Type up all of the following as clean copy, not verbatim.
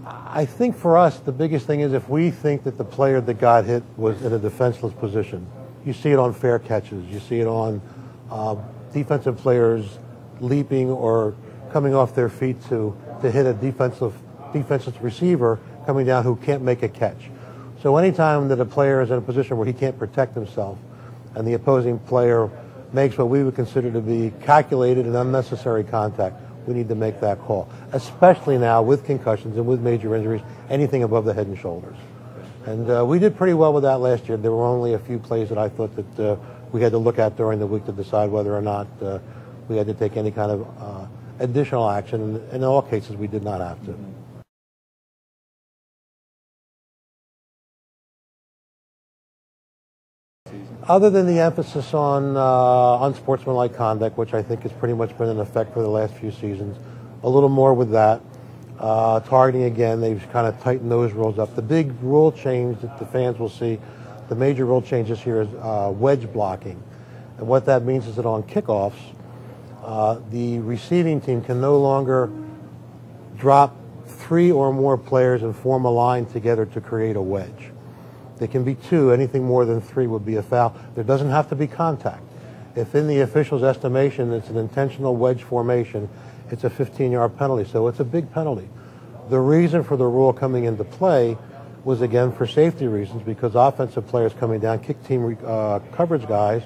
I think for us, the biggest thing is if we think that the player that got hit was in a defenseless position. You see it on fair catches. You see it on defensive players leaping or coming off their feet to hit a defensive receiver coming down who can't make a catch. So anytime that a player is in a position where he can't protect himself and the opposing player makes what we would consider to be calculated and unnecessary contact, we need to make that call, especially now with concussions and with major injuries, anything above the head and shoulders. And we did pretty well with that last year. There were only a few plays that I thought that we had to look at during the week to decide whether or not we had to take any kind of additional action. And in all cases, we did not have to. Other than the emphasis on unsportsmanlike conduct, which I think has pretty much been in effect for the last few seasons, a little more with that. Targeting again, they've kind of tightened those rules up. The big rule change that the fans will see, the major rule change this year is wedge blocking. And what that means is that on kickoffs, the receiving team can no longer drop 3 or more players and form a line together to create a wedge. There can be 2. Anything more than 3 would be a foul. There doesn't have to be contact. If in the official's estimation it's an intentional wedge formation, it's a 15-yard penalty, so it's a big penalty. The reason for the rule coming into play was, again, for safety reasons, because offensive players coming down, kick team coverage guys,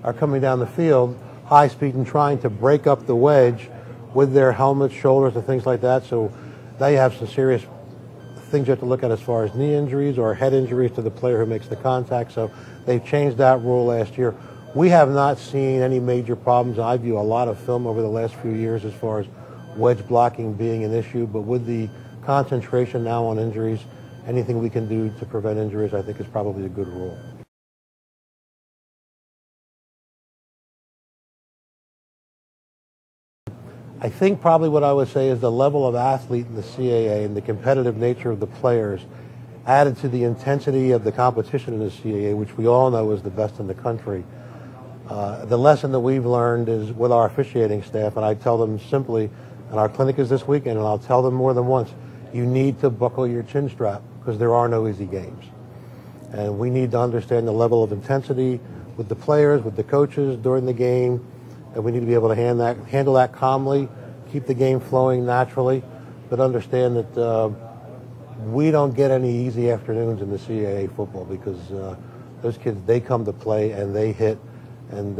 are coming down the field high speed and trying to break up the wedge with their helmets, shoulders, and things like that, so now you have some serious things you have to look at as far as knee injuries or head injuries to the player who makes the contact. So they've changed that rule last year. We have not seen any major problems. I view a lot of film over the last few years as far as wedge blocking being an issue, but with the concentration now on injuries, anything we can do to prevent injuries I think is probably a good rule. I think probably what I would say is the level of athlete in the CAA and the competitive nature of the players added to the intensity of the competition in the CAA, which we all know is the best in the country. The lesson that we've learned is with our officiating staff, and I tell them simply, and our clinic is this weekend, and I'll tell them more than once, you need to buckle your chin strap because there are no easy games. And we need to understand the level of intensity with the players, with the coaches during the game, and we need to be able to handle that calmly, keep the game flowing naturally, but understand that we don't get any easy afternoons in the CAA football because those kids, they come to play and they hit, and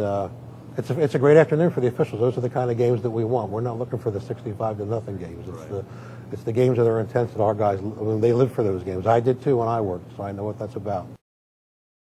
it's a great afternoon for the officials. Those are the kind of games that we want. We're not looking for the 65-0 games. It's the games that are intense that our guys, I mean, they live for those games. I did too when I worked, so I know what that's about.